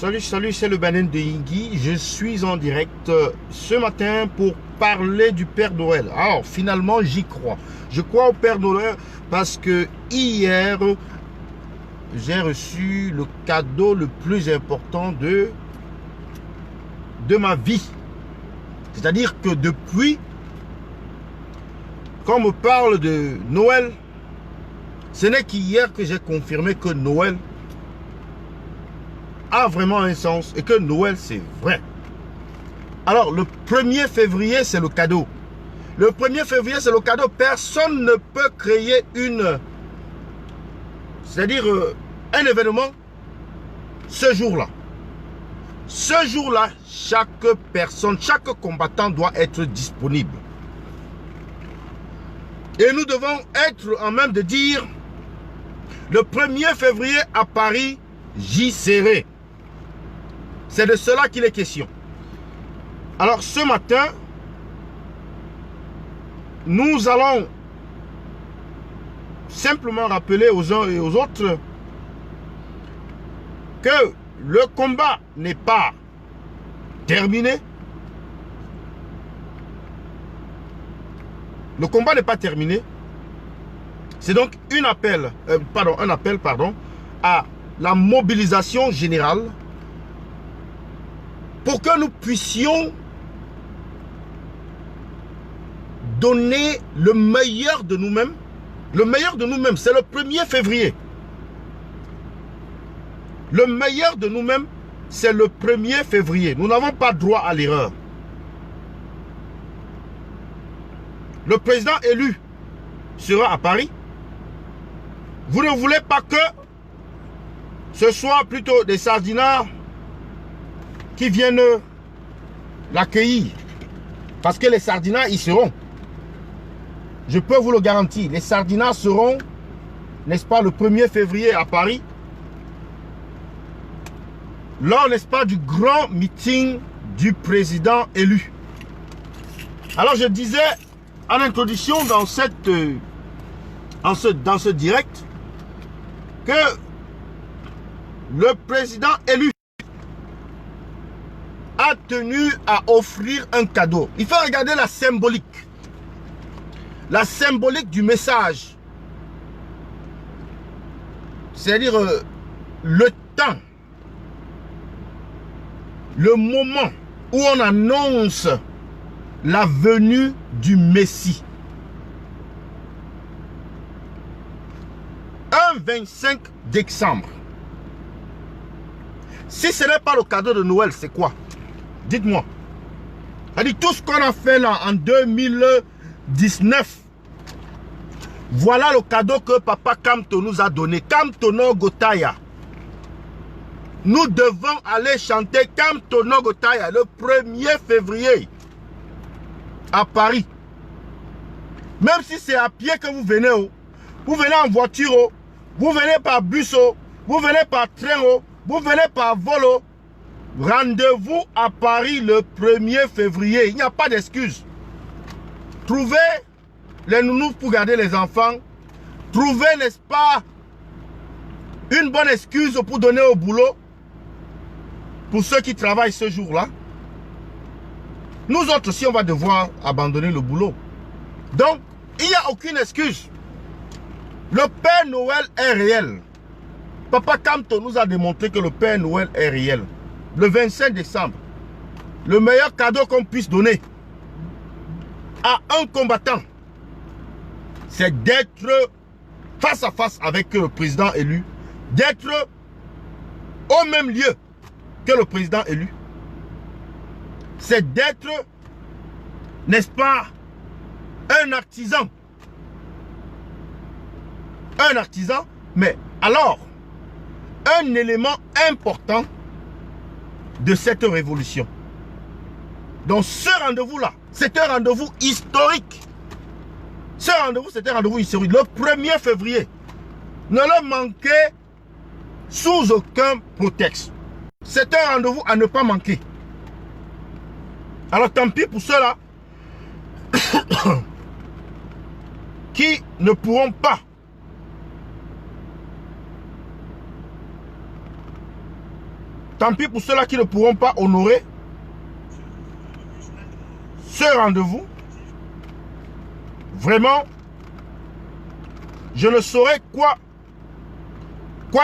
Salut, c'est le Banen de Yingui. Je suis en direct ce matin pour parler du Père Noël. Alors, finalement, j'y crois. Je crois au Père Noël parce que hier, j'ai reçu le cadeau le plus important de ma vie. C'est-à-dire que depuis qu'on me parle de Noël, ce n'est qu'hier que j'ai confirmé que Noël a vraiment un sens et que Noël c'est vrai. Alors le 1er février c'est le cadeau. Le 1er février c'est le cadeau. Personne ne peut créer c'est-à-dire un événement ce jour-là. Ce jour-là, chaque personne, chaque combattant doit être disponible. Et nous devons être en même de dire le 1er février à Paris, j'y serai. C'est de cela qu'il est question. Alors ce matin, nous allons simplement rappeler aux uns et aux autres que le combat n'est pas terminé. Le combat n'est pas terminé. C'est donc un appel à la mobilisation générale pour que nous puissions donner le meilleur de nous-mêmes. Le meilleur de nous-mêmes, c'est le 1er février. Le meilleur de nous-mêmes, c'est le 1er février. Nous n'avons pas droit à l'erreur. Le président élu sera à Paris. Vous ne voulez pas que ce soit plutôt des sardinards qui viennent l'accueillir. Parce que les sardinards y seront. Je peux vous le garantir. Les sardinards seront, n'est-ce pas, le 1er février à Paris. Lors, n'est-ce pas, du grand meeting du président élu. Alors je disais en introduction dans ce direct que le président élu a tenu à offrir un cadeau. Il faut regarder la symbolique. La symbolique du message. C'est-à-dire le temps. Le moment où on annonce la venue du Messie. Un 25 décembre. Si ce n'est pas le cadeau de Noël, c'est quoi? Dites-moi. C'est-à-dire tout ce qu'on a fait là en 2019. Voilà le cadeau que Papa Kamto nous a donné. Kamto no Gotaya. Nous devons aller chanter Kamto no Gotaya le 1er février à Paris. Même si c'est à pied que vous venez, vous venez en voiture, vous venez par bus, vous venez par train, vous venez par vol. Rendez-vous à Paris le 1er février. Il n'y a pas d'excuse. Trouvez les nounous pour garder les enfants. Trouvez, n'est-ce pas, une bonne excuse pour donner au boulot. Pour ceux qui travaillent ce jour-là. Nous autres aussi, on va devoir abandonner le boulot. Donc, il n'y a aucune excuse. Le Père Noël est réel. Papa Kamto nous a démontré que le Père Noël est réel. Le 25 décembre, le meilleur cadeau qu'on puisse donner à un combattant, c'est d'être face à face avec le président élu, d'être au même lieu que le président élu. C'est d'être, n'est-ce pas, un artisan. Un artisan, mais alors, un élément important de cette révolution. Donc ce rendez-vous-là, c'est un rendez-vous historique. Ce rendez-vous, c'est un rendez-vous historique. Le 1er février, ne le manquez sous aucun prétexte. C'est un rendez-vous à ne pas manquer. Alors tant pis pour ceux-là qui ne pourront pas Tant pis pour ceux-là qui ne pourront pas honorer ce rendez-vous. Vraiment, je ne saurais quoi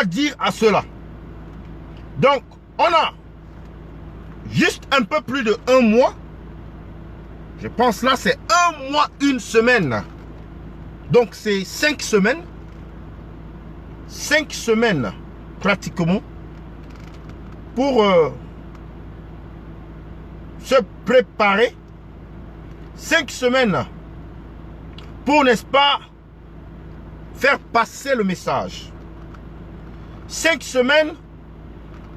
dire à cela. Donc, on a juste un peu plus de 1 mois. Je pense là, c'est 1 mois, 1 semaine. Donc, c'est 5 semaines. 5 semaines, pratiquement, pour se préparer. 5 semaines pour, n'est-ce pas, faire passer le message. 5 semaines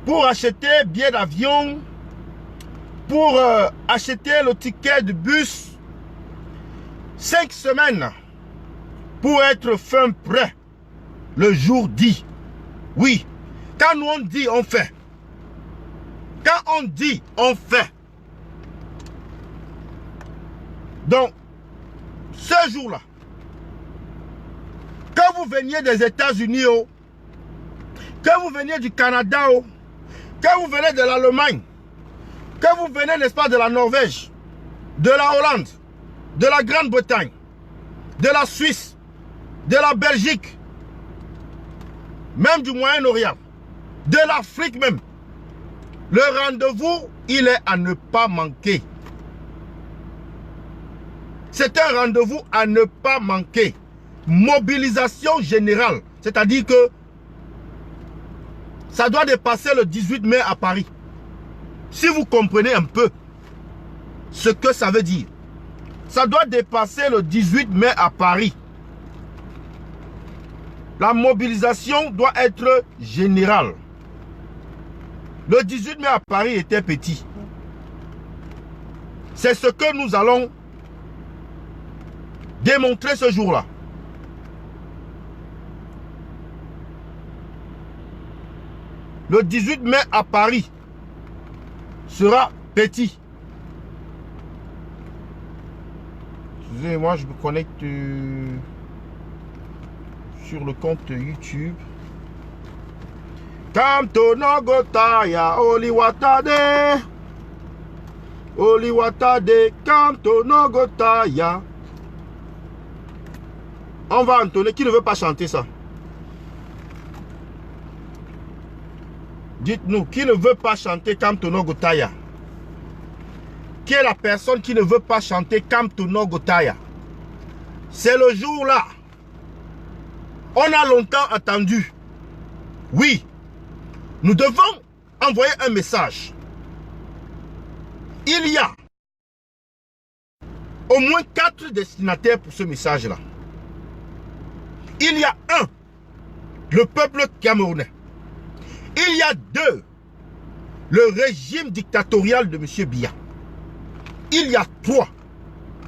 pour acheter billet d'avion, pour acheter le ticket de bus. 5 semaines pour être fin prêt le jour dit. Oui, quand nous on dit, on fait. Quand on dit, on fait. Donc, ce jour-là, quand vous veniez des États-Unis, quand vous veniez du Canada, quand vous venez de l'Allemagne, quand vous venez, n'est-ce pas, de la Norvège, de la Hollande, de la Grande-Bretagne, de la Suisse, de la Belgique, même du Moyen-Orient, de l'Afrique même, le rendez-vous, il est à ne pas manquer. C'est un rendez-vous à ne pas manquer. Mobilisation générale, c'est-à-dire que ça doit dépasser le 18 mai à Paris. Si vous comprenez un peu ce que ça veut dire, ça doit dépasser le 18 mai à Paris. La mobilisation doit être générale. Le 18 mai à Paris était petit. C'est ce que nous allons démontrer ce jour-là. Le 18 mai à Paris sera petit. Excusez-moi, je me connecte sur le compte YouTube. Kamtono Gotaya Oliwatade Oliwatade Kamtono Gotaya. On va entonner. Qui ne veut pas chanter ça? Dites-nous, qui ne veut pas chanter Kamtono Gotaya? Qui est la personne qui ne veut pas chanter Kamtono Gotaya? C'est le jour là. On a longtemps attendu. Oui, nous devons envoyer un message. Il y a au moins 4 destinataires pour ce message-là. Il y a 1, le peuple camerounais. Il y a 2, le régime dictatorial de M. Biya. Il y a 3,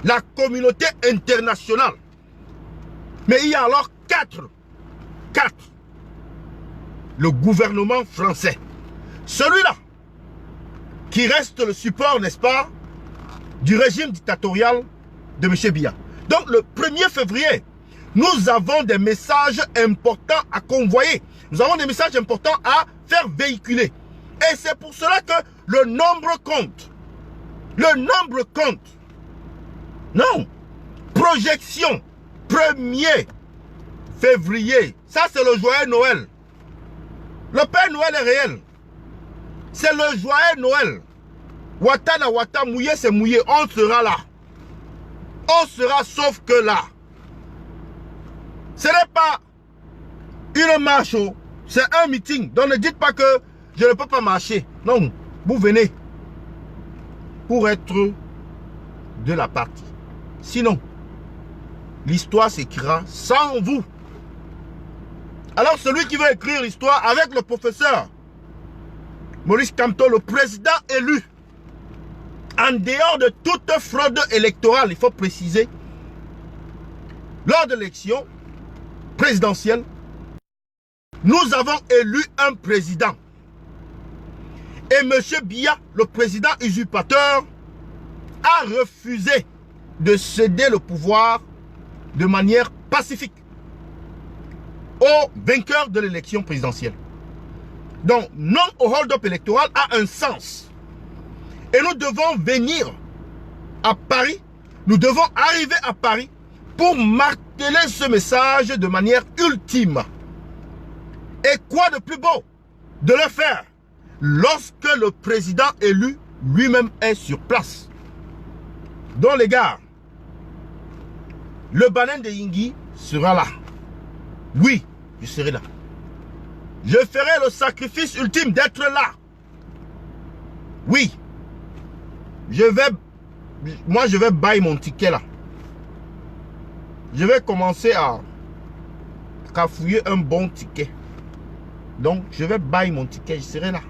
la communauté internationale. Mais il y a alors 4, le gouvernement français. Celui-là, qui reste le support, n'est-ce pas, du régime dictatorial de M. Biya. Donc le 1er février, nous avons des messages importants à convoyer. Nous avons des messages importants à faire véhiculer. Et c'est pour cela que le nombre compte. Le nombre compte. Non. Projection. 1er février. Ça, c'est le joyeux Noël. Le Père Noël est réel. C'est le joyeux Noël. Wata na wata, mouillé c'est mouillé. On sera là. On sera sauf que là. Ce n'est pas une marche, c'est un meeting. Donc ne dites pas que je ne peux pas marcher. Non, vous venez pour être de la partie. Sinon, l'histoire s'écrira sans vous. Alors celui qui veut écrire l'histoire avec le professeur Maurice Kamto, le président élu, en dehors de toute fraude électorale, il faut préciser, lors de l'élection présidentielle, nous avons élu un président. Et M. Biya, le président usurpateur, a refusé de céder le pouvoir de manière pacifique au vainqueur de l'élection présidentielle. Donc, non au hold-up électoral a un sens. Et nous devons venir à Paris, nous devons arriver à Paris pour marteler ce message de manière ultime. Et quoi de plus beau de le faire lorsque le président élu lui-même est sur place. Donc les gars, le Banen de Yingui sera là. Oui, je serai là. Je ferai le sacrifice ultime d'être là. Oui. Moi je vais bailler mon ticket là. Je vais commencer à cafouiller un bon ticket. Donc je vais bailler mon ticket, je serai là.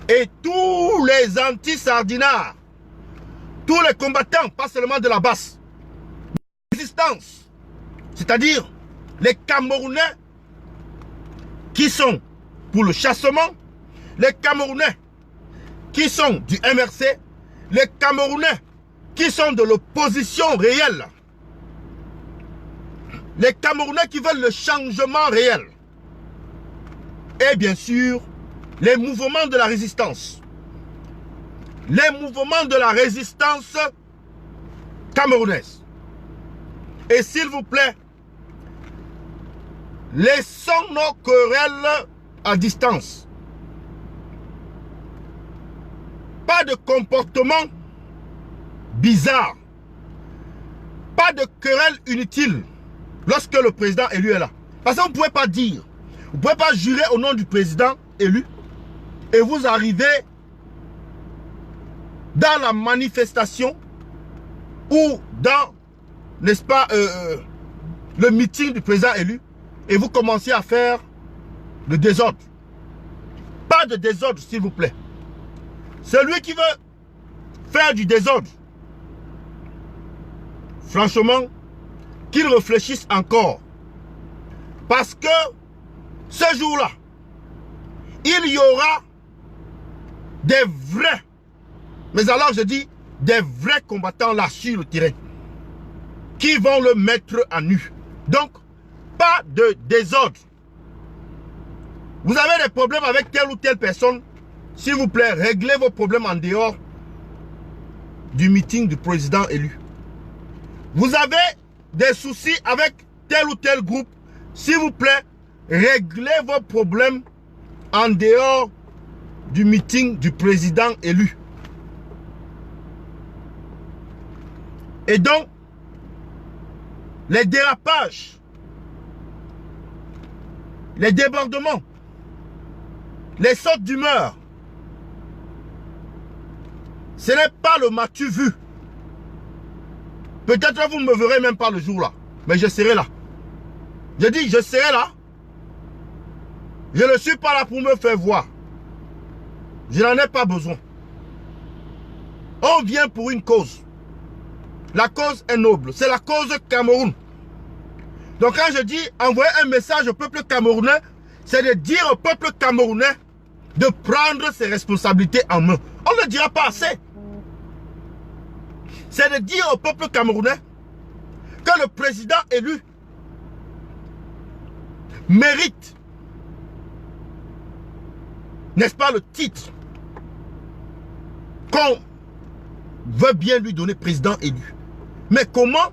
Et tous les anti-sardinards, tous les combattants, pas seulement de la basse, résistance, c'est-à-dire les Camerounais qui sont pour le chassement, les Camerounais qui sont du MRC, les Camerounais qui sont de l'opposition réelle, les Camerounais qui veulent le changement réel, et bien sûr, les mouvements de la résistance. Les mouvements de la résistance camerounaise. Et s'il vous plaît, laissons nos querelles à distance. Pas de comportement bizarre. Pas de querelle inutile lorsque le président élu est là. Parce que vous ne pouvez pas dire, vous ne pouvez pas jurer au nom du président élu et vous arrivez dans la manifestation ou dans, n'est-ce pas, le meeting du président élu et vous commencez à faire le désordre. Pas de désordre, s'il vous plaît. Celui qui veut faire du désordre, franchement, qu'il réfléchisse encore. Parce que ce jour-là, il y aura des vrais, mais alors je dis des vrais combattants là sur le terrain qui vont le mettre à nu. Donc, pas de désordre. Vous avez des problèmes avec telle ou telle personne, s'il vous plaît, réglez vos problèmes en dehors du meeting du président élu. Vous avez des soucis avec tel ou tel groupe, s'il vous plaît, réglez vos problèmes en dehors du meeting du président élu. Et donc, les dérapages, les débordements, les sautes d'humeur, ce n'est pas le m'as-tu vu. Peut-être vous ne me verrez même pas le jour là, mais je serai là. Je dis, je serai là. Je ne suis pas là pour me faire voir. Je n'en ai pas besoin. On vient pour une cause. La cause est noble. C'est la cause Cameroun. Donc quand je dis envoyer un message au peuple camerounais, c'est de dire au peuple camerounais de prendre ses responsabilités en main. On ne le dira pas assez. C'est de dire au peuple camerounais que le président élu mérite, n'est-ce pas, le titre qu'on veut bien lui donner, président élu. Mais comment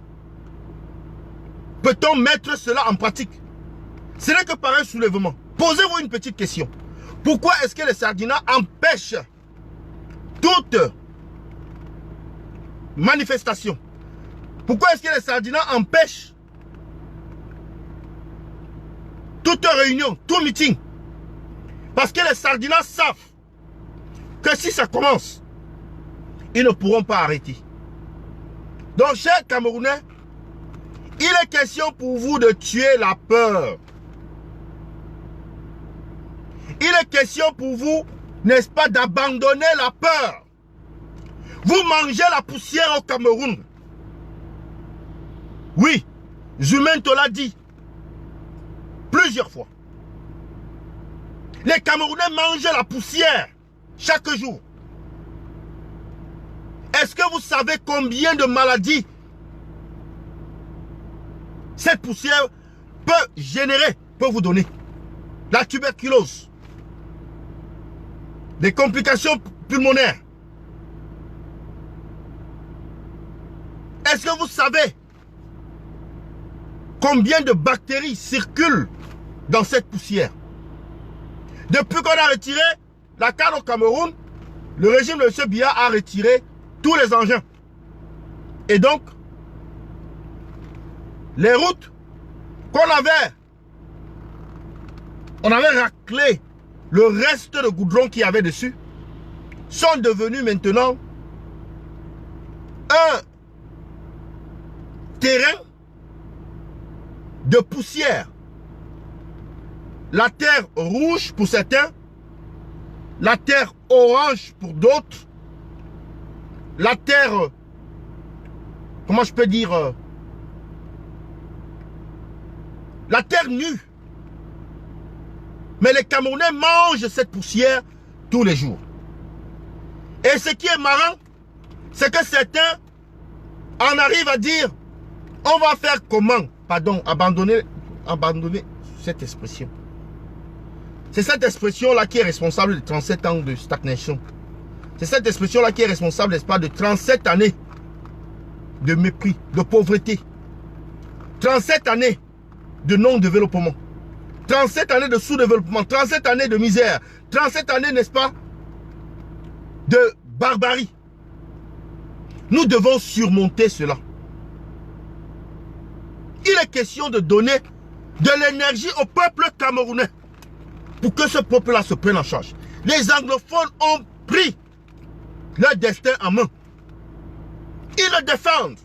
peut-on mettre cela en pratique? Ce n'est que par un soulèvement. Posez-vous une petite question. Pourquoi est-ce que les Sardinats empêchent toute manifestation? Pourquoi est-ce que les Sardinats empêchent toute réunion, tout meeting? Parce que les Sardinats savent que si ça commence, ils ne pourront pas arrêter. Donc, chers Camerounais, il est question pour vous de tuer la peur. Il est question pour vous, n'est-ce pas, d'abandonner la peur. Vous mangez la poussière au Cameroun. Oui, Jumen te l'a dit plusieurs fois. Les Camerounais mangent la poussière chaque jour. Est-ce que vous savez combien de maladies cette poussière peut générer, peut vous donner? La tuberculose, des complications pulmonaires. Est-ce que vous savez combien de bactéries circulent dans cette poussière? Depuis qu'on a retiré la canne au Cameroun, le régime de M. Biya a retiré tous les engins. Et donc, les routes qu'on avait, on avait raclé le reste de goudron qu'il y avait dessus, sont devenues maintenant un terrain de poussière. La terre rouge pour certains, la terre orange pour d'autres, la terre, comment je peux dire, la terre nue. Mais les Camerounais mangent cette poussière tous les jours. Et ce qui est marrant, c'est que certains en arrivent à dire, on va faire comment? Pardon, abandonner cette expression. C'est cette expression-là qui est responsable de 37 ans de stagnation. C'est cette expression-là qui est responsable, n'est-ce pas, de 37 années de mépris, de pauvreté. 37 années de non-développement. 37 années de sous-développement. 37 années de misère. 37 années, n'est-ce pas, de barbarie. Nous devons surmonter cela. Il est question de donner de l'énergie au peuple camerounais pour que ce peuple-là se prenne en charge. Les anglophones ont pris leur destin en main. Ils le défendent.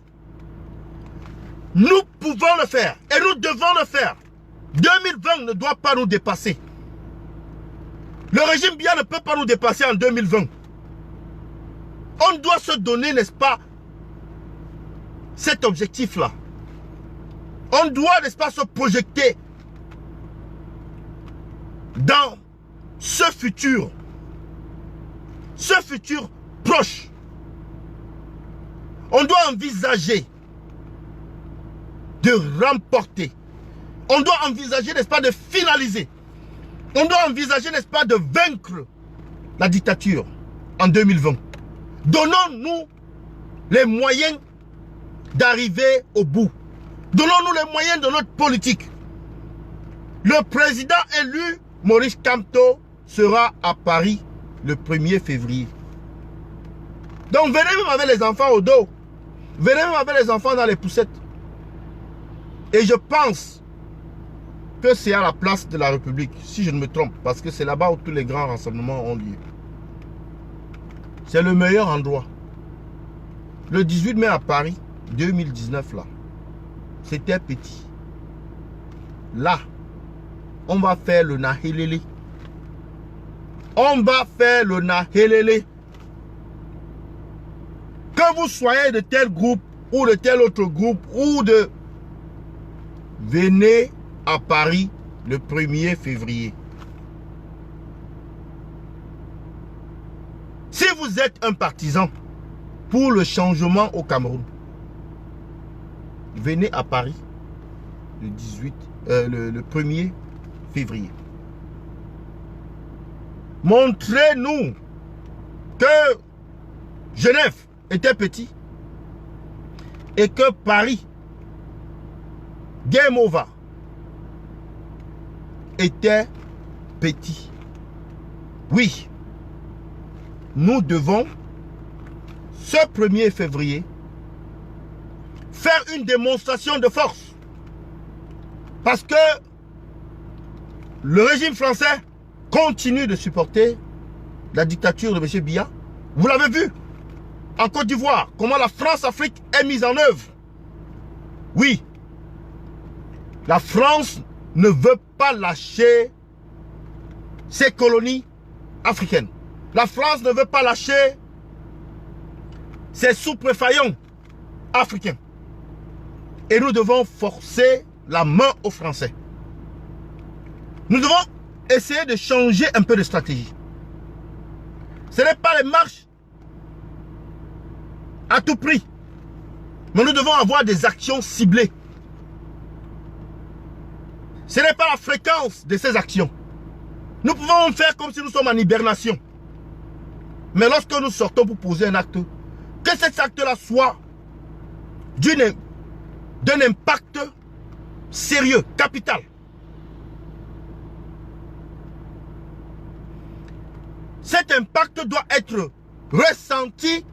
Nous pouvons le faire et nous devons le faire. 2020 ne doit pas nous dépasser. Le régime Biya ne peut pas nous dépasser en 2020. On doit se donner, n'est-ce pas, cet objectif-là. On doit, n'est-ce pas, se projeter dans ce futur proche. On doit envisager de remporter. On doit envisager, n'est-ce pas, de finaliser. On doit envisager, n'est-ce pas, de vaincre la dictature en 2020. Donnons-nous les moyens d'arriver au bout. Donnons-nous les moyens de notre politique. Le président élu, Maurice Kamto, sera à Paris le 1er février. Donc venez même avec les enfants au dos. Venez même avec les enfants dans les poussettes. Et je pense que c'est à la place de la République, si je ne me trompe, parce que c'est là-bas où tous les grands rassemblements ont lieu. C'est le meilleur endroit. Le 18 mai à Paris, 2019 là, c'était petit. Là, on va faire le Nahelele. On va faire le Nahelele. Que vous soyez de tel groupe ou de tel autre groupe ou de... Venez à Paris le 1er février. Si vous êtes un partisan pour le changement au Cameroun, venez à Paris le 1er février. Montrez-nous que Genève était petit et que Paris, Game Over, était petit. Oui, nous devons, ce 1er février, faire une démonstration de force. Parce que le régime français continue de supporter la dictature de M. Biya. Vous l'avez vu en Côte d'Ivoire, comment la France-Afrique est mise en œuvre. Oui, la France ne veut pas lâcher ses colonies africaines. La France ne veut pas lâcher ses sous-préfectures africains. Et nous devons forcer la main aux Français. Nous devons essayer de changer un peu de stratégie. Ce n'est pas les marches à tout prix. Mais nous devons avoir des actions ciblées. Ce n'est pas la fréquence de ces actions. Nous pouvons faire comme si nous sommes en hibernation. Mais lorsque nous sortons pour poser un acte, que cet acte-là soit d'un impact sérieux, capital. Cet impact doit être ressenti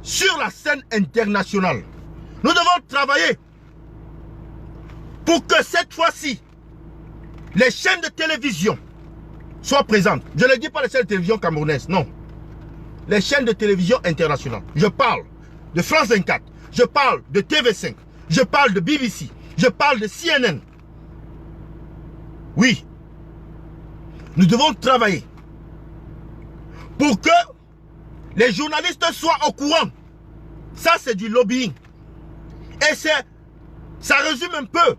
sur la scène internationale. Nous devons travailler pour que cette fois-ci, les chaînes de télévision soient présentes. Je ne dis pas les chaînes de télévision camerounaises, non. Les chaînes de télévision internationales. Je parle de France 24, je parle de TV5, je parle de BBC, je parle de CNN. Oui, nous devons travailler pour que les journalistes soient au courant. Ça, c'est du lobbying. Et ça résume un peu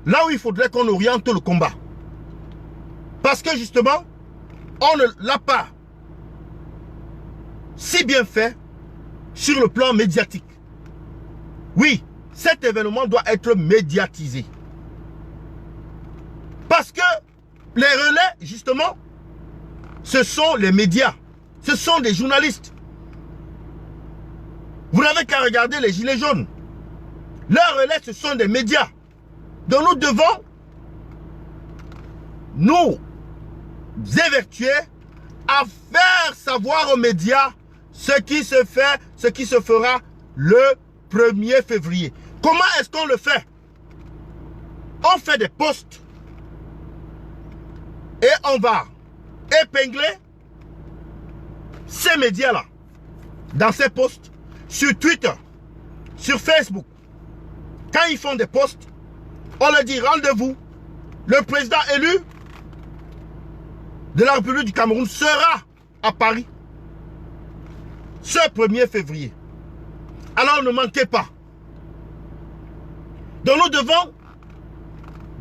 là où il faudrait qu'on oriente le combat. Parce que justement, on ne l'a pas si bien fait sur le plan médiatique. Oui, cet événement doit être médiatisé. Parce que les relais, justement, ce sont les médias. Ce sont des journalistes. Vous n'avez qu'à regarder les gilets jaunes. Leurs relais, ce sont des médias. Donc nous devons nous évertuer à faire savoir aux médias ce qui se fait, ce qui se fera le 1er février. Comment est-ce qu'on le fait? On fait des posts et on va épingler ces médias-là dans ces posts sur Twitter, sur Facebook. Quand ils font des posts, on leur dit rendez-vous. Le président élu de la République du Cameroun sera à Paris ce 1er février. Alors ne manquez pas. Donc nous devons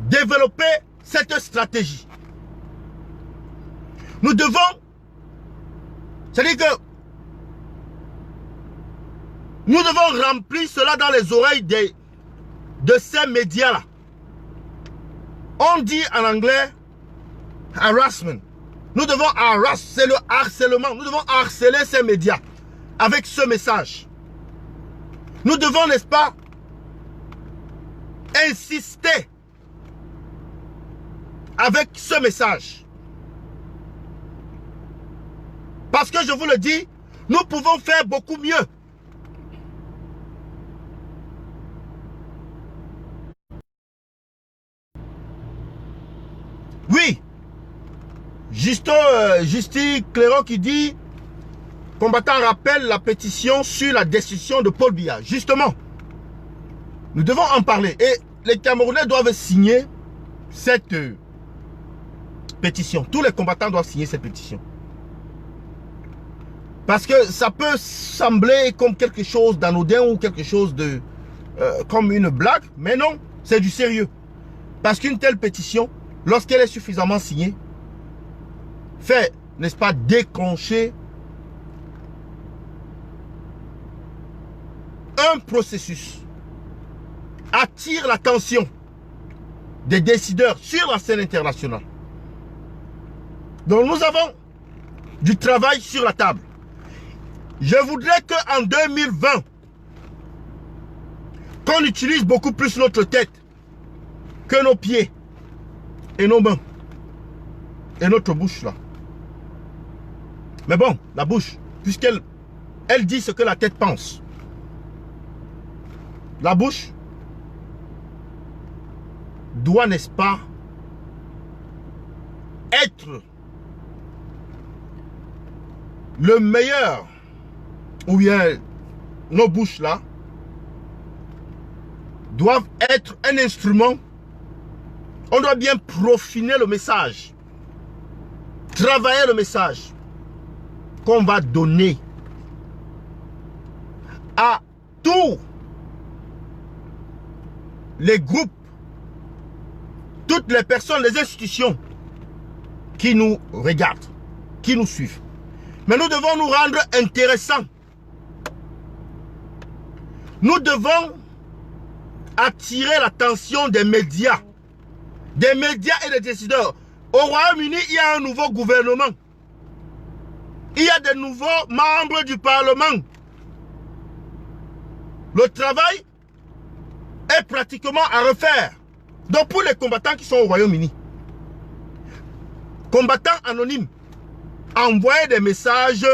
développer cette stratégie. Nous devons, c'est-à-dire que nous devons remplir cela dans les oreilles de ces médias-là. On dit en anglais harassment. Nous devons harasser, c'est le harcèlement. Nous devons harceler ces médias avec ce message. Nous devons, n'est-ce pas, insister avec ce message. Parce que je vous le dis, nous pouvons faire beaucoup mieux. Oui, Justy Clairon qui dit combattant rappelle la pétition sur la destitution de Paul Biya. Justement, nous devons en parler et les Camerounais doivent signer cette pétition. Tous les combattants doivent signer cette pétition. Parce que ça peut sembler comme quelque chose d'anodin ou quelque chose de comme une blague, mais non, c'est du sérieux. Parce qu'une telle pétition, lorsqu'elle est suffisamment signée, fait, n'est-ce pas, déclencher un processus, attire l'attention des décideurs sur la scène internationale. Donc nous avons du travail sur la table. Je voudrais qu'en 2020, qu'on utilise beaucoup plus notre tête que nos pieds et nos mains et notre bouche là. Mais bon, la bouche, puisqu'elle dit ce que la tête pense. La bouche doit, n'est-ce pas, être le meilleur, ou bien nos bouches là doivent être un instrument. On doit bien peaufiner le message, travailler le message qu'on va donner à tous les groupes, toutes les personnes, les institutions qui nous regardent, qui nous suivent. Mais nous devons nous rendre intéressants. Nous devons attirer l'attention des médias et des décideurs. Au Royaume-Uni, il y a un nouveau gouvernement. Il y a de nouveaux membres du Parlement. Le travail est pratiquement à refaire. Donc pour les combattants qui sont au Royaume-Uni, combattants anonymes, envoyez des messages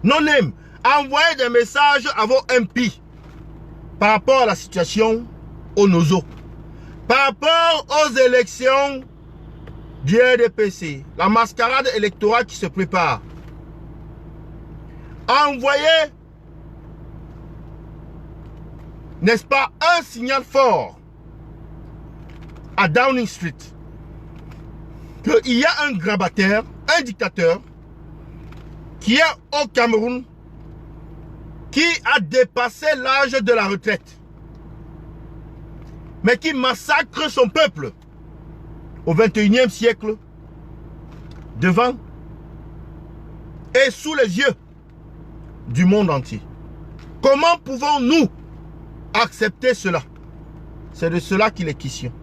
non-name, envoyez des messages à vos MP par rapport à la situation au Nozo, par rapport aux élections du RDPC, la mascarade électorale qui se prépare. Envoyez, n'est-ce pas, un signal fort à Downing Street qu'il y a un grabataire, un dictateur qui est au Cameroun, qui a dépassé l'âge de la retraite, mais qui massacre son peuple au 21e siècle, devant et sous les yeux du monde entier. Comment pouvons-nous accepter cela? C'est de cela qu'il est question.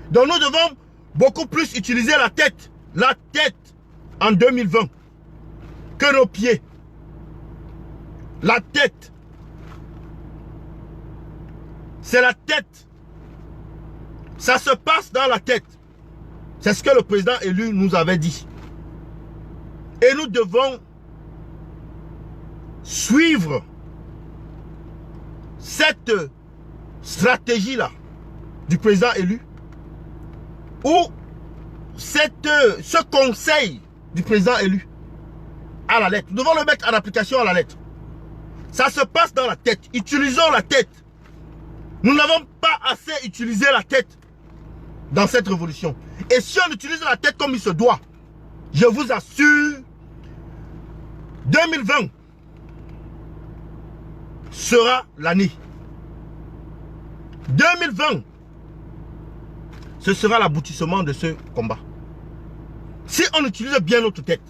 Donc nous devons beaucoup plus utiliser la tête en 2020 que nos pieds. La tête. C'est la tête. Ça se passe dans la tête. C'est ce que le président élu nous avait dit. Et nous devons suivre cette stratégie-là du président élu, ou ce conseil du président élu à la lettre. Nous devons le mettre en application à la lettre. Ça se passe dans la tête. Utilisons la tête. Nous n'avons pas assez utilisé la tête dans cette révolution. Et si on utilise la tête comme il se doit, je vous assure, 2020 sera l'année. 2020, ce sera l'aboutissement de ce combat. Si on utilise bien notre tête,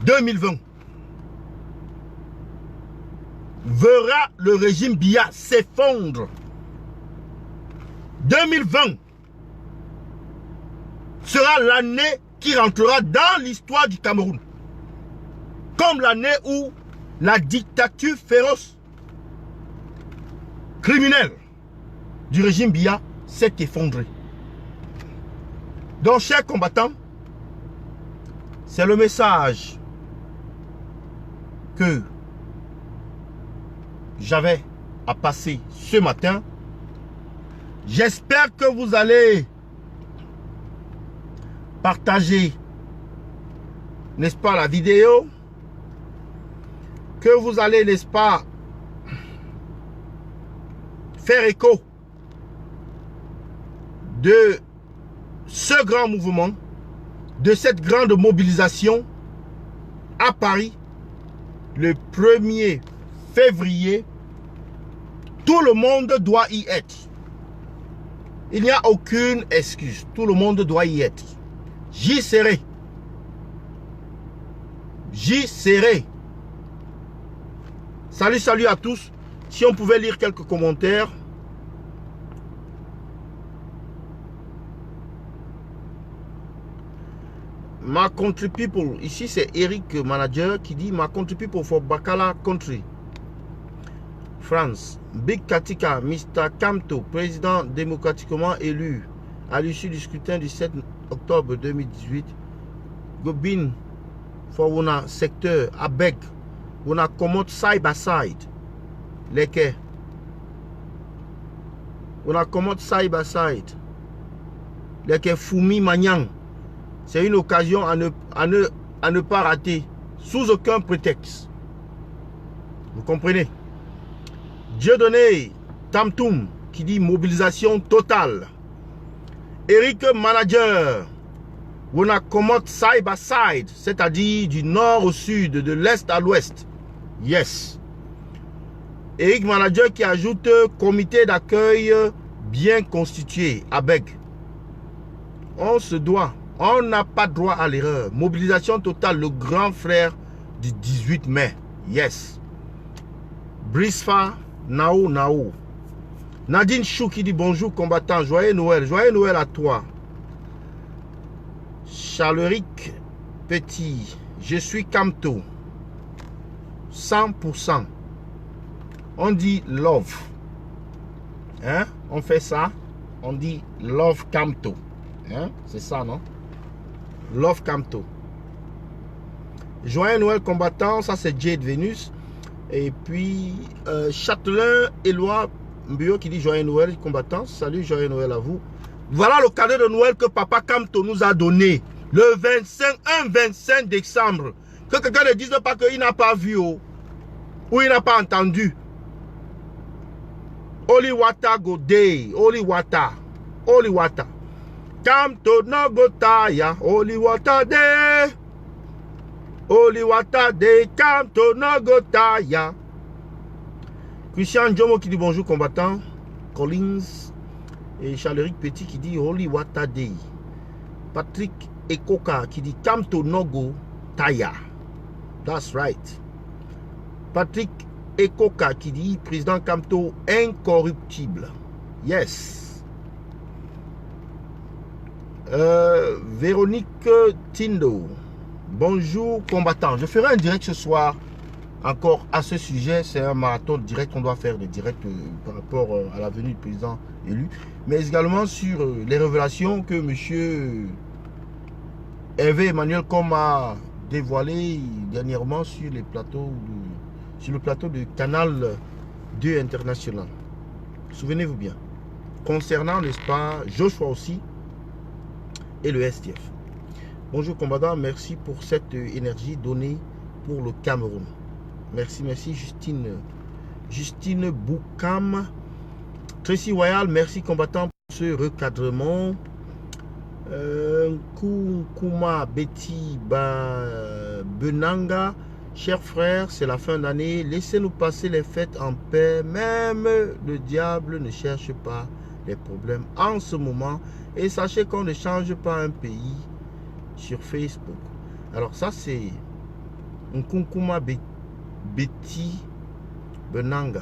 2020 verra le régime Biya s'effondre. 2020 sera l'année qui rentrera dans l'histoire du Cameroun comme l'année où la dictature féroce, criminelle du régime Biya s'est effondrée. Donc, chers combattants, c'est le message que j'avais à passer ce matin. J'espère que vous allez partager, n'est-ce pas, la vidéo, que vous allez, n'est-ce pas, faire écho de ce grand mouvement, de cette grande mobilisation à Paris le 1er février. Tout le monde doit y être. Il n'y a aucune excuse. Tout le monde doit y être. J'y serai. J'y serai. Salut, salut à tous. Si on pouvait lire quelques commentaires. My country people. Ici, c'est Eric, manager, qui dit My country people for Bakala country. France. Big Katika, Mr. Kamto, président démocratiquement élu à l'issue du scrutin du 7 octobre 2018. Gobin, for Wona secteur, Abeg, Wona commode side by side. Leke. Wona commode side by side. Leke Fumi Manyang. C'est une occasion à ne pas rater, sous aucun prétexte. Vous comprenez? Dieudonné Tamtoum qui dit mobilisation totale. Eric Manager, on a commode side by side, c'est-à-dire du nord au sud, de l'est à l'ouest. Yes. Eric Manager qui ajoute comité d'accueil bien constitué, ABEG. On se doit, on n'a pas droit à l'erreur. Mobilisation totale, le grand frère du 18 mai. Yes. Brisfa Nao Nao. Nadine Chou qui dit bonjour combattant, joyeux Noël à toi. Chaleric Petit, je suis Kamto. 100%. On dit love. Hein? On fait ça. On dit love Kamto. Hein? C'est ça, non? Love Kamto. Joyeux Noël combattant, ça c'est Jade Vénus. Et puis Châtelain Éloi Mbio qui dit joyeux Noël combattant. Salut, joyeux Noël à vous. Voilà le cadeau de Noël que Papa Kamto nous a donné. Le 25 décembre. Que quelqu'un ne dise pas qu'il n'a pas vu ou il n'a pas entendu. Oli Wata go day. Oli Wata. Oli Wata. Kamto no go taya. Oli Wata day. Oli Wata day. Kamto no go taya. Christian Jomo qui dit bonjour combattant. Collins. Et Charles-Éric Petit qui dit Oli Wata day. Patrick Ekoka qui dit Kamto no go taya. That's right. Patrick Ekoka qui dit président Kamto incorruptible. Yes. Véronique Tindo. Bonjour combattant. Je ferai un direct ce soir encore à ce sujet. C'est un marathon direct. On doit faire des directs par rapport à la venue du président élu. Mais également sur les révélations que monsieur Hervé Emmanuel Com a dévoilé dernièrement sur les plateaux sur le plateau de Canal 2 International. Souvenez-vous bien. Concernant, n'est-ce pas, Joshua aussi et le STF. Bonjour combattant, merci pour cette énergie donnée pour le Cameroun. Merci, merci Justine Boukam. Tracy Royal, merci combattant pour ce recadrement. Kouma Betty Benanga. Chers frères, c'est la fin d'année. Laissez-nous passer les fêtes en paix. Même le diable ne cherche pas les problèmes en ce moment. Et sachez qu'on ne change pas un pays sur Facebook. Alors ça, c'est Nkunkuma Betty Benanga.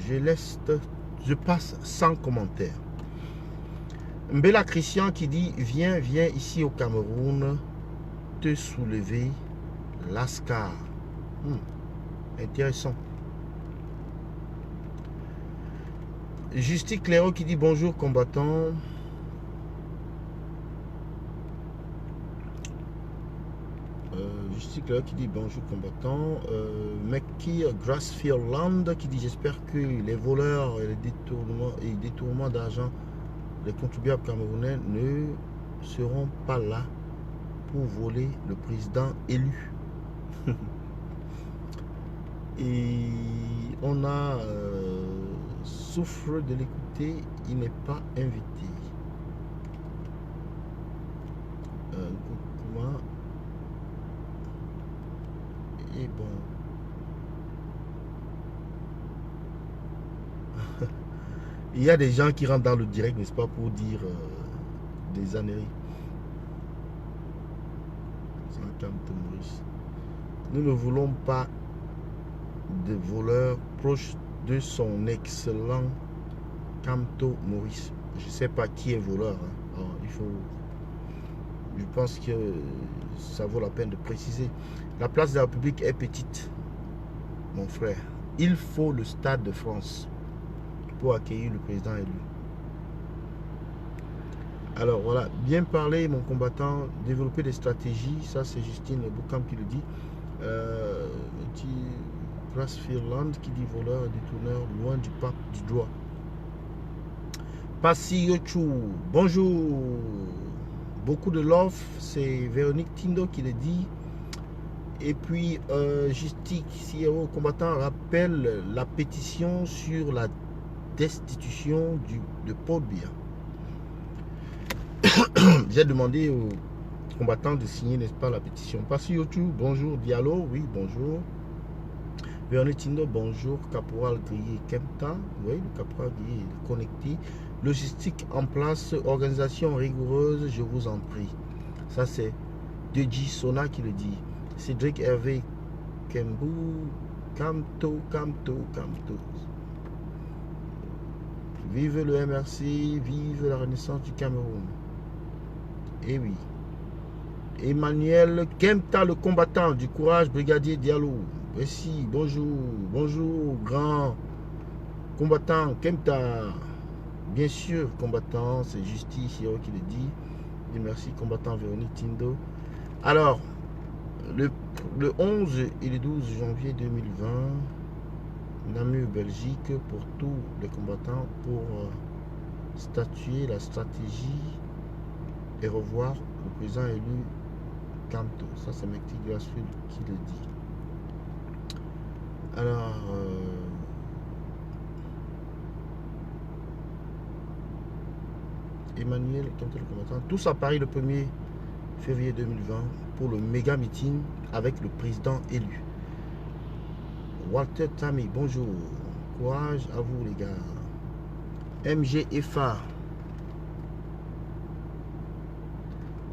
Je passe sans commentaire. Mbela Christian qui dit viens ici au Cameroun te soulever l'ascar. Intéressant. Justy Clairo qui dit bonjour combattant. Justy Clairo qui dit bonjour combattant. Mackie Grassfieldland qui dit j'espère que les voleurs et les détournements d'argent des contribuables camerounais ne seront pas là pour voler le président élu. Et on a souffre de l'écouter, il n'est pas invité. Et bon. Il y a des gens qui rentrent dans le direct, n'est-ce pas, pour dire des âneries. Nous ne voulons pas de voleurs proches de son excellent Kamto Maurice. Je ne sais pas qui est voleur. Hein. Alors, je pense que ça vaut la peine de préciser. La place de la République est petite, mon frère. Il faut le Stade de France pour accueillir le président élu. Alors voilà, bien parler mon combattant, développer des stratégies, ça c'est Justine Boukam qui le dit. Grassfieldland qui dit voleur et détourneur loin du pape du droit. Passi Yochou, bonjour. Beaucoup de love, c'est Véronique Tindo qui le dit. Et puis Justice CEO combattant rappelle la pétition sur la destitution de Paul Biya. J'ai demandé aux combattants de signer, n'est-ce pas, la pétition. Passi Yochou, bonjour. Diallo, oui, bonjour. Véronique Tindo, bonjour. Caporal Grillé Kempta, oui, le caporal Grillé est connecté. Logistique en place, organisation rigoureuse, je vous en prie. Ça c'est Deji Sona qui le dit. Cédric Hervé Kembou, Kamto. Vive le MRC, vive la renaissance du Cameroun. Eh oui. Emmanuel Kemta, le combattant du courage, brigadier Diallo. Merci, bonjour, bonjour, grand combattant Kemta. Bien sûr, combattant, c'est Justice qui le dit. Et merci, combattant Véronique Tindo. Alors, le 11 et le 12 janvier 2020, Namur, Belgique, pour tous les combattants, pour statuer la stratégie et revoir le président élu Kamto. Ça, c'est Mekti Grassfield qui le dit. Alors, Emmanuel Kamto, le combattant, tous à Paris le 1er février 2020 pour le méga meeting avec le président élu. Walter Tami, bonjour. Courage à vous les gars. MGFA.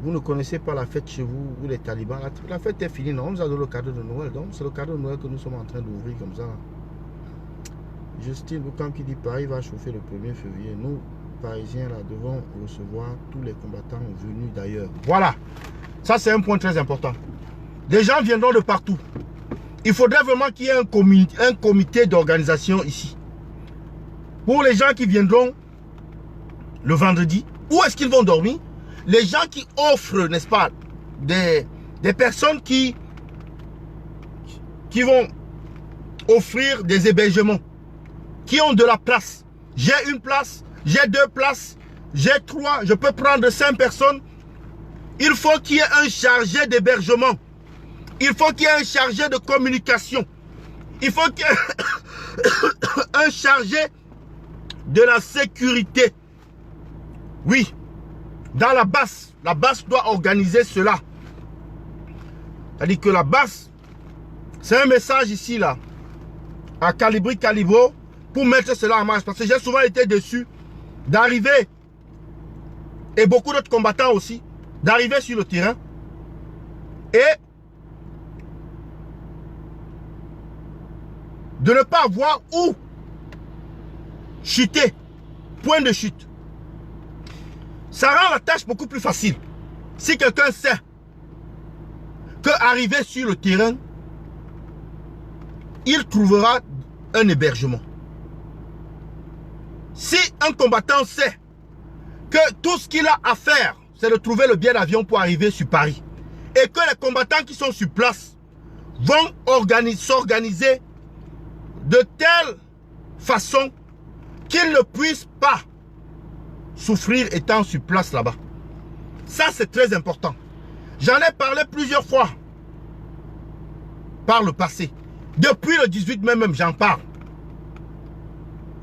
Vous ne connaissez pas la fête chez vous ou les talibans. La fête est finie, non? On nous a donné le cadeau de Noël. Donc c'est le cadeau de Noël que nous sommes en train d'ouvrir comme ça. Justine Boucan qui dit Paris va chauffer le 1er février. Nous, Parisiens, là, devons recevoir tous les combattants venus d'ailleurs. Voilà. Ça, c'est un point très important. Des gens viendront de partout. Il faudrait vraiment qu'il y ait un comité d'organisation ici. Pour les gens qui viendront le vendredi, où est-ce qu'ils vont dormir? Les gens qui offrent, n'est-ce pas, des personnes qui vont offrir des hébergements, qui ont de la place. J'ai une place, j'ai 2 places, j'ai 3, je peux prendre 5 personnes. Il faut qu'il y ait un chargé d'hébergement. Il faut qu'il y ait un chargé de communication. Il faut qu'il y ait un chargé de la sécurité. Oui. Dans la base doit organiser cela. C'est-à-dire que la base, c'est un message ici, là, à Calibri Calibro, pour mettre cela en marche. Parce que j'ai souvent été déçu d'arriver, et beaucoup d'autres combattants aussi, d'arriver sur le terrain, et de ne pas avoir où chuter, point de chute. Ça rend la tâche beaucoup plus facile. Si quelqu'un sait que arriver sur le terrain, il trouvera un hébergement. Si un combattant sait que tout ce qu'il a à faire, c'est de trouver le billet d'avion pour arriver sur Paris, et que les combattants qui sont sur place vont s'organiser de telle façon qu'ils ne puissent pas souffrir étant sur place là-bas. Ça, c'est très important. J'en ai parlé plusieurs fois par le passé. Depuis le 18 mai même, j'en parle.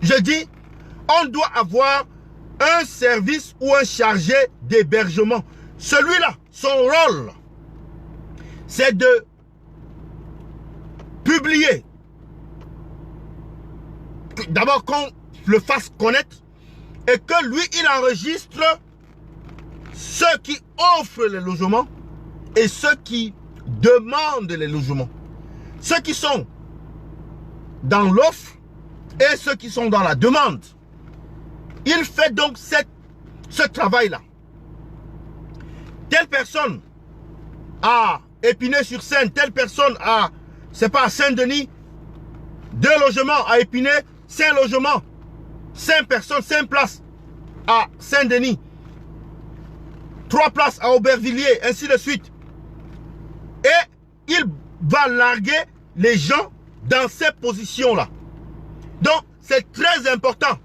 Je dis, on doit avoir un service ou un chargé d'hébergement. Celui-là, son rôle, c'est de publier. D'abord qu'on le fasse connaître et que lui, il enregistre ceux qui offrent les logements et ceux qui demandent les logements. Ceux qui sont dans l'offre et ceux qui sont dans la demande. Il fait donc ce travail-là. Telle personne à Épinay-sur-Seine, telle personne à, c'est pas à Saint-Denis, 2 logements à Épinay, 5 logements, 5 personnes, 5 places à Saint-Denis, 3 places à Aubervilliers, ainsi de suite. Et il va larguer les gens dans ces positions-là. Donc, c'est très important.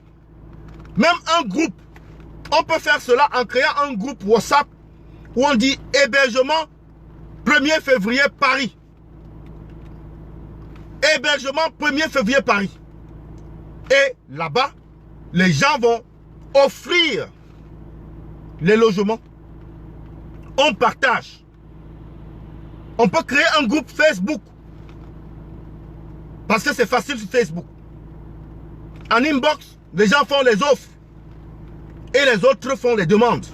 Même un groupe, on peut faire cela en créant un groupe WhatsApp où on dit hébergement 1er février Paris. Hébergement 1er février Paris. Et là-bas, les gens vont offrir les logements. On partage. On peut créer un groupe Facebook. Parce que c'est facile sur Facebook. En inbox, les gens font les offres. Et les autres font les demandes.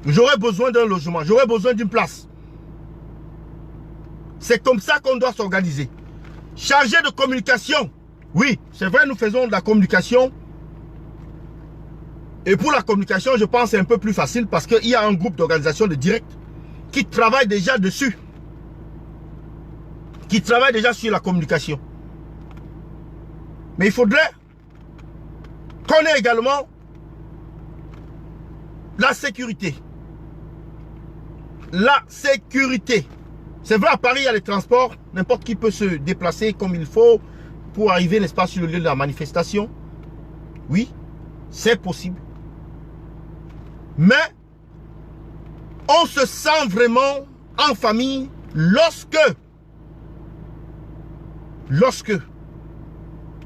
J'aurais besoin d'un logement. J'aurais besoin d'une place. C'est comme ça qu'on doit s'organiser. Chargé de communication. Oui, c'est vrai, nous faisons de la communication. Et pour la communication, je pense que c'est un peu plus facile parce qu'il y a un groupe d'organisation de direct qui travaillent déjà dessus. Qui travaillent déjà sur la communication. Mais il faudrait qu'on ait également la sécurité. La sécurité. C'est vrai, à Paris, il y a les transports. N'importe qui peut se déplacer comme il faut pour arriver, n'est-ce pas, sur le lieu de la manifestation. Oui, c'est possible. Mais on se sent vraiment en famille lorsque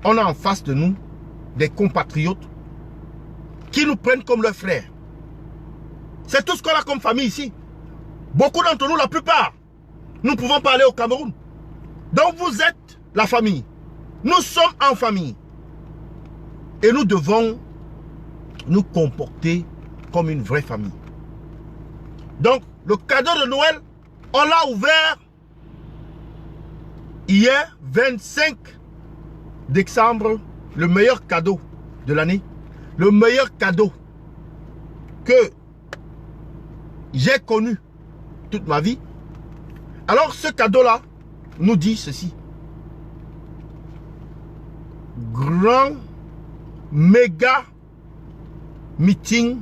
on a en face de nous des compatriotes qui nous prennent comme leurs frères. C'est tout ce qu'on a comme famille ici. Beaucoup d'entre nous, la plupart, nous pouvons parler au Cameroun. Donc vous êtes la famille. Nous sommes en famille. Et nous devons nous comporter comme une vraie famille. Donc, le cadeau de Noël, on l'a ouvert hier, 25 décembre, le meilleur cadeau de l'année. Le meilleur cadeau que j'ai connu toute ma vie. Alors, ce cadeau-là nous dit ceci. Grand, méga meeting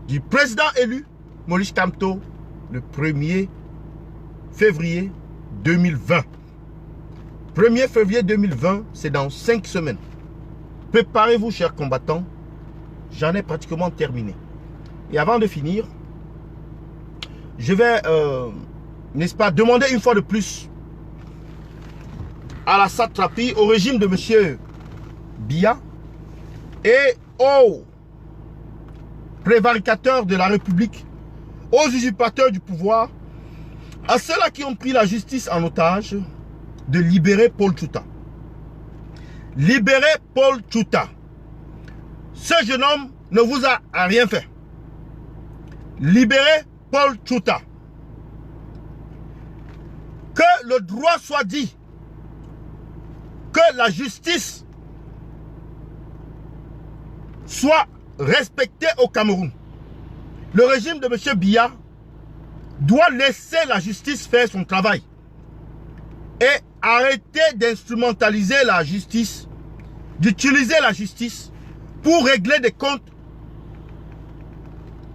du président élu Maurice Kamto le 1er février 2020. 1er février 2020, c'est dans 5 semaines. Préparez-vous, chers combattants. J'en ai pratiquement terminé. Et avant de finir, je vais, n'est-ce pas, demander une fois de plus à la satrapie, au régime de M. Biya et aux prévaricateurs de la République, aux usurpateurs du pouvoir, à ceux-là qui ont pris la justice en otage, de libérer Paul Tchouta. Libérez Paul Tchouta. Ce jeune homme ne vous a rien fait. Libérez Paul Tchouta. Que le droit soit dit. Que la justice soit respectée au Cameroun. Le régime de M. Biya doit laisser la justice faire son travail. Et arrêter d'instrumentaliser la justice, d'utiliser la justice pour régler des comptes,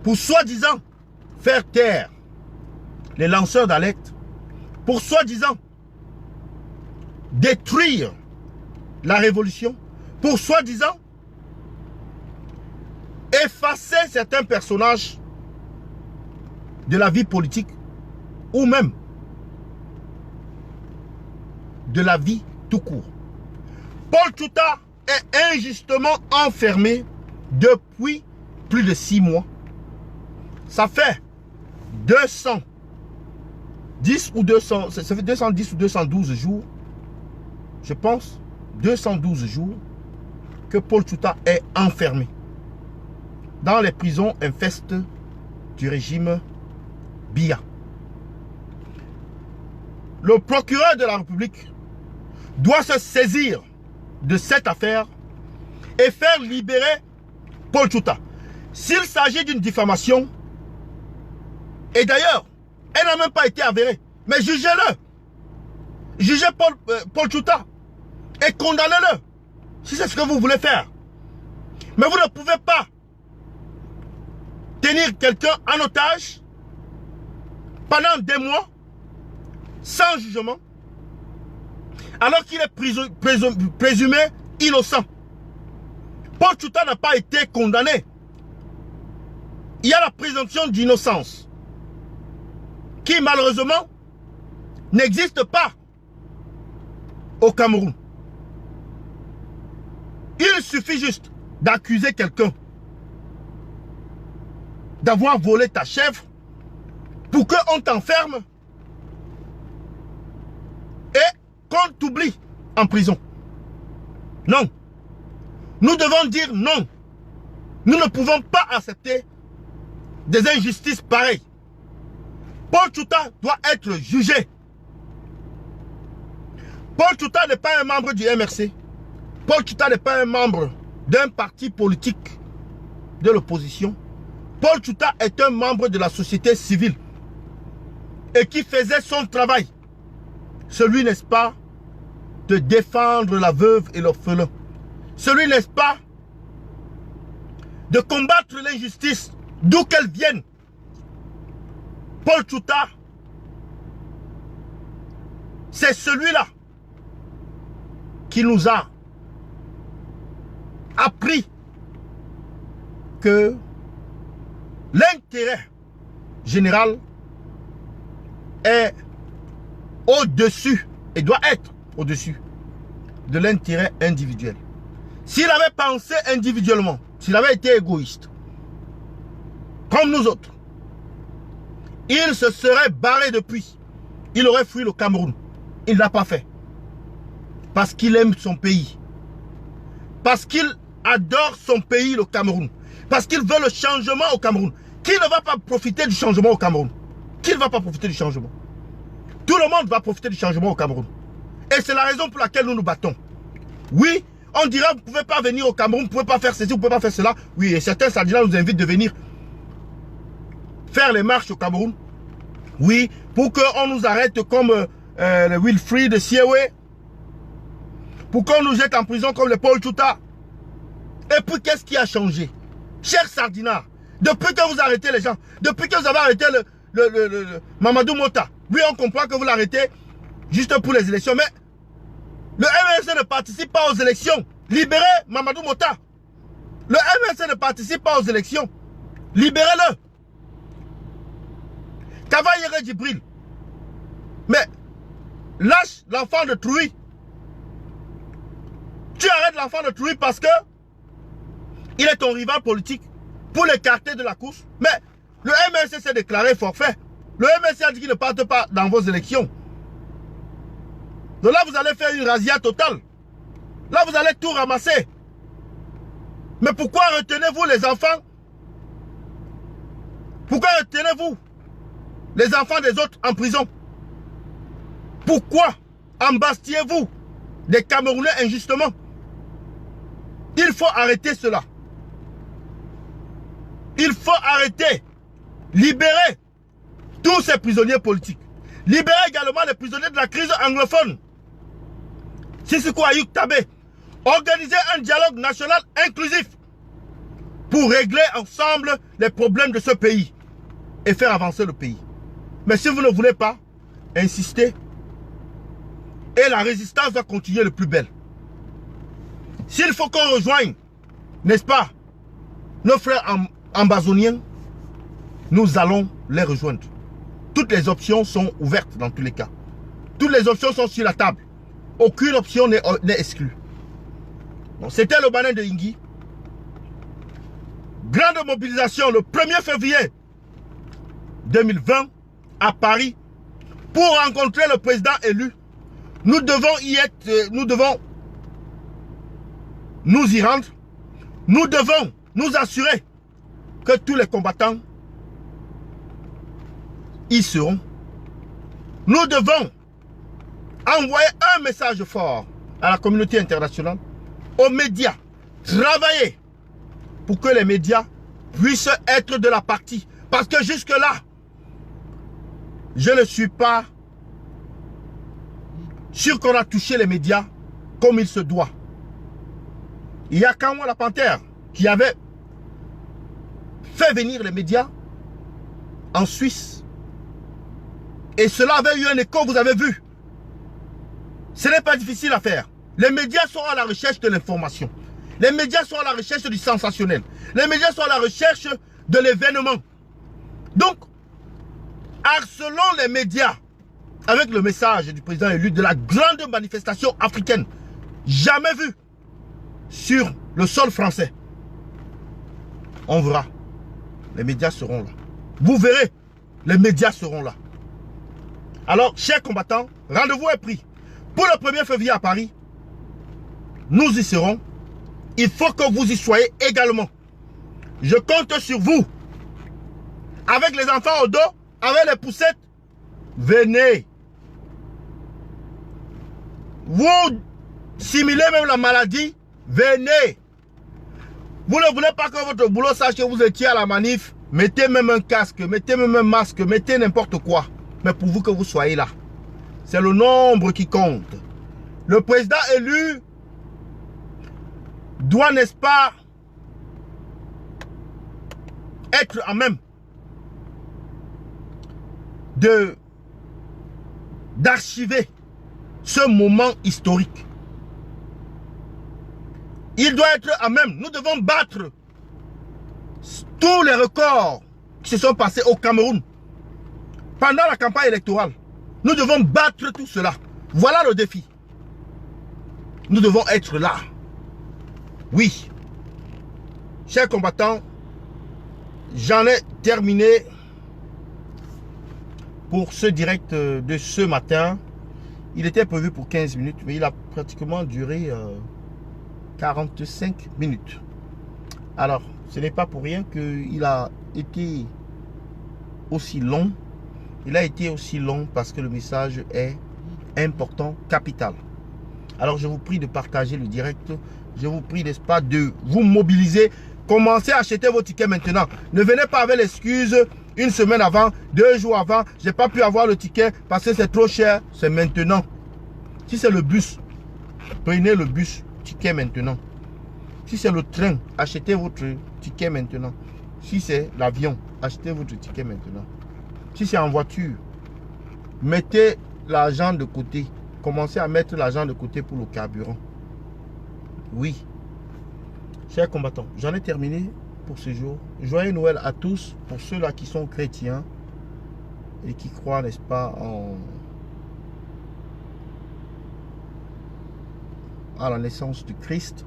pour soi-disant faire taire les lanceurs d'alerte, pour soi-disant détruire la révolution, pour soi-disant effacer certains personnages de la vie politique ou même de la vie tout court. Paul Tchouta est injustement enfermé depuis plus de 6 mois. Ça fait 210 ou 200, ça fait 210 ou 212 jours, je pense, 212 jours que Paul Tchouta est enfermé dans les prisons infestes du régime Biya. Le procureur de la République doit se saisir de cette affaire et faire libérer Paul Tchouta. S'il s'agit d'une diffamation, et d'ailleurs, elle n'a même pas été avérée, mais jugez-le. Jugez Paul Tchouta et condamnez-le, si c'est ce que vous voulez faire. Mais vous ne pouvez pas tenir quelqu'un en otage pendant des mois, sans jugement, alors qu'il est présumé innocent. Paul Tchouta n'a pas été condamné. Il y a la présomption d'innocence qui malheureusement n'existe pas au Cameroun. Il suffit juste d'accuser quelqu'un d'avoir volé ta chèvre pour qu'on t'enferme et qu'on t'oublie en prison. Non. Nous devons dire non. Nous ne pouvons pas accepter des injustices pareilles. Paul Tchouta doit être jugé. Paul Tchouta n'est pas un membre du MRC. Paul Tchouta n'est pas un membre d'un parti politique de l'opposition. Paul Tchouta est un membre de la société civile. et qui faisait son travail. Celui, n'est-ce pas, de défendre la veuve et l'orphelin. Celui, n'est-ce pas, de combattre l'injustice, d'où qu'elle vienne. Paul Tchouta, c'est celui-là qui nous a appris que l'intérêt général est au-dessus et doit être au-dessus de l'intérêt individuel. S'il avait pensé individuellement, s'il avait été égoïste, comme nous autres, il se serait barré depuis. Il aurait fui le Cameroun. Il ne l'a pas fait. Parce qu'il aime son pays. Parce qu'il adore son pays, le Cameroun. Parce qu'il veut le changement au Cameroun. Qui ne va pas profiter du changement au Cameroun? Qui ne va pas profiter du changement? Tout le monde va profiter du changement au Cameroun. Et c'est la raison pour laquelle nous nous battons. Oui, on dira, vous ne pouvez pas venir au Cameroun, vous ne pouvez pas faire ceci, vous ne pouvez pas faire cela. Oui, et certains sardinats nous invitent de venir faire les marches au Cameroun. Oui, pour qu'on nous arrête comme le Wilfried Siewe. Pour qu'on nous jette en prison comme le Paul Tchouta. Et puis, qu'est-ce qui a changé? Chers sardinats, depuis que vous arrêtez les gens, depuis que vous avez arrêté le Mamadou Mota, oui, on comprend que vous l'arrêtez juste pour les élections, mais le MNC ne participe pas aux élections. Libérez Mamadou Mota. Le MNC ne participe pas aux élections. Libérez-le. Kavaïre Djibril. Mais lâche l'enfant de Trouy. Tu arrêtes l'enfant de Trouy parce que il est ton rival politique pour l'écarter de la course. Mais le MNC s'est déclaré forfait. Le MNC a dit qu'il ne parte pas dans vos élections. Donc là, vous allez faire une razzia totale. Là, vous allez tout ramasser. Mais pourquoi retenez-vous les enfants? Pourquoi retenez-vous les enfants des autres en prison? Pourquoi embastiez-vous des Camerounais injustement? Il faut arrêter cela. Il faut arrêter. Libérer tous ces prisonniers politiques. Libérer également les prisonniers de la crise anglophone. Sissoko Ayuk Tabé. Organiser un dialogue national inclusif pour régler ensemble les problèmes de ce pays et faire avancer le pays. Mais si vous ne voulez pas, insistez. Et la résistance va continuer le plus belle. S'il faut qu'on rejoigne, n'est-ce pas, nos frères ambazoniens, nous allons les rejoindre. Toutes les options sont ouvertes dans tous les cas. Toutes les options sont sur la table. Aucune option n'est exclue. C'était le Banin de Ingui. Grande mobilisation le 1er février 2020 à Paris pour rencontrer le président élu. Nous devons y être, nous devons nous y rendre. Nous devons nous assurer que tous les combattants y seront. Nous devons envoyer un message fort à la communauté internationale, aux médias, travailler pour que les médias puissent être de la partie. Parce que jusque-là, je ne suis pas sûr qu'on a touché les médias comme il se doit. Il y a Kamwa la Panthère qui avait fait venir les médias en Suisse. Et cela avait eu un écho, vous avez vu. Ce n'est pas difficile à faire. Les médias sont à la recherche de l'information. Les médias sont à la recherche du sensationnel. Les médias sont à la recherche de l'événement. Donc, harcelons les médias avec le message du président élu de la grande manifestation africaine jamais vue sur le sol français. On verra. Les médias seront là. Vous verrez, les médias seront là. Alors, chers combattants, rendez-vous est pris. Pour le 1er février à Paris, nous y serons. Il faut que vous y soyez également. Je compte sur vous. Avec les enfants au dos, avec les poussettes, venez. Vous simulez même la maladie, venez. Vous ne voulez pas que votre boulot sache que vous étiez à la manif, mettez même un casque, mettez même un masque, mettez n'importe quoi. mais pour vous que vous soyez là. C'est le nombre qui compte. Le président élu doit, n'est-ce pas, être à même d'archiver ce moment historique. Il doit être à même. Nous devons battre tous les records qui se sont passés au Cameroun pendant la campagne électorale. Nous devons battre tout cela. Voilà le défi. Nous devons être là. Oui. Chers combattants, j'en ai terminé pour ce direct de ce matin. Il était prévu pour 15 minutes, mais il a pratiquement duré 45 minutes. Alors, ce n'est pas pour rien qu'il a été aussi long. Il a été aussi long parce que le message est important, capital. Alors, je vous prie de partager le direct. Je vous prie, n'est-ce pas, de vous mobiliser. Commencez à acheter vos tickets maintenant. Ne venez pas avec l'excuse une semaine avant, 2 jours avant. Je n'ai pas pu avoir le ticket parce que c'est trop cher. C'est maintenant. Si c'est le bus, prenez le bus, ticket maintenant. Si c'est le train, achetez votre ticket maintenant. Si c'est l'avion, achetez votre ticket maintenant. Si c'est en voiture, mettez l'argent de côté. Commencez à mettre l'argent de côté pour le carburant. Oui. Chers combattants, j'en ai terminé pour ce jour. Joyeux Noël à tous, pour ceux-là qui sont chrétiens et qui croient, n'est-ce pas, à la naissance du Christ.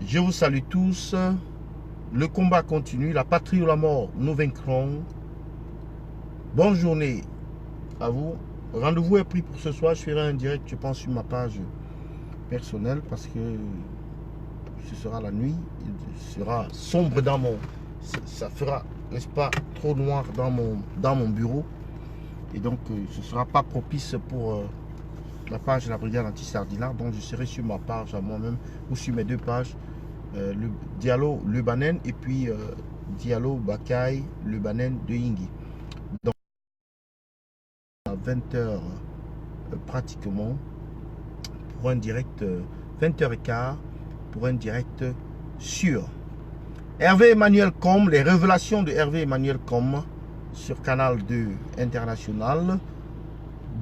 Je vous salue tous. Le combat continue. La patrie ou la mort, nous vaincrons. Bonne journée à vous. Rendez-vous est pris pour ce soir. Je ferai un direct, je pense, sur ma page personnelle parce que ce sera la nuit. Il sera sombre dans mon... Ça fera, n'est-ce pas, trop noir dans mon bureau. Et donc, ce ne sera pas propice pour la page de la brigade anti-Sardina. Donc, je serai sur ma page à moi-même ou sur mes 2 pages. Le Diallo Lebanen et puis Diallo Bakay Lebanen de Yingui. Donc à 20h pratiquement pour un direct 20h15 pour un direct sur Hervé Emmanuel Com, les révélations de Hervé Emmanuel Com sur Canal 2 International,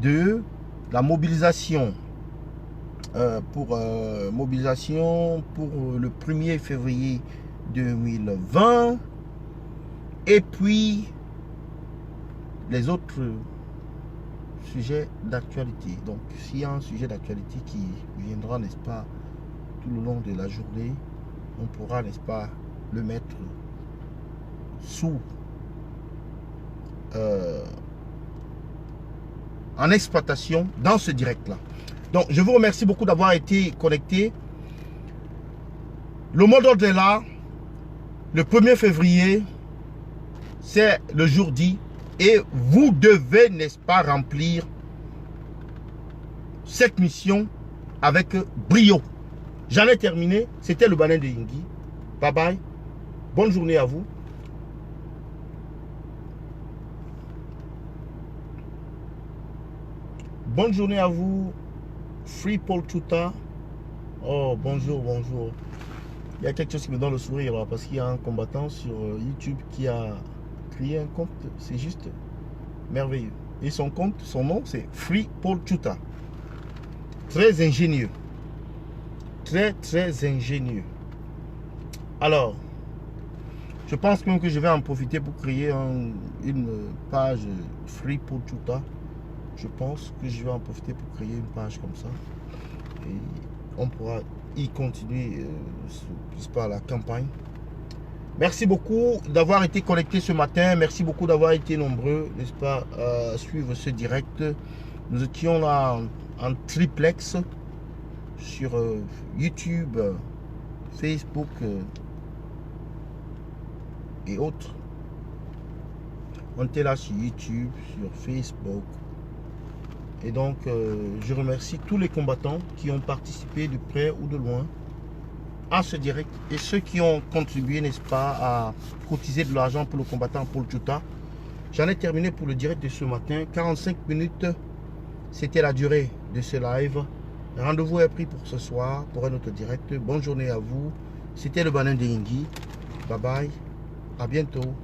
de la mobilisation pour le 1er février 2020 et puis les autres sujets d'actualité. Donc s'il y a un sujet d'actualité qui viendra, n'est-ce pas, tout le long de la journée, on pourra, n'est-ce pas, le mettre sous en exploitation dans ce direct là. Donc, je vous remercie beaucoup d'avoir été connecté. Le mot d'ordre est là. Le 1er février, c'est le jour dit. Et vous devez, n'est-ce pas, remplir cette mission avec brio. J'en ai terminé. C'était le Banen de Yingui. Bye bye. Bonne journée à vous. Bonne journée à vous. Free Paul Tuta. Oh, bonjour, bonjour. Il y a quelque chose qui me donne le sourire là, parce qu'il y a un combattant sur YouTube qui a créé un compte. C'est juste merveilleux. Et son compte, son nom, c'est Free Paul Tuta. Très ingénieux. Très, très ingénieux. Alors, je pense même que je vais en profiter pour créer une page Free Paul Tuta. Je pense que je vais en profiter pour créer une page comme ça. Et on pourra y continuer par la campagne. Merci beaucoup d'avoir été connecté ce matin. Merci beaucoup d'avoir été nombreux, n'est-ce pas, à suivre ce direct. Nous étions là en triplex sur YouTube, Facebook et autres. On était là sur YouTube, sur Facebook. Et donc, je remercie tous les combattants qui ont participé de près ou de loin à ce direct. Et ceux qui ont contribué, n'est-ce pas, à cotiser de l'argent pour le combattant Paul Tuta. J'en ai terminé pour le direct de ce matin. 45 minutes, c'était la durée de ce live. Rendez-vous est pris pour ce soir, pour un autre direct. Bonne journée à vous. C'était le Banin de Yingui. Bye bye. À bientôt.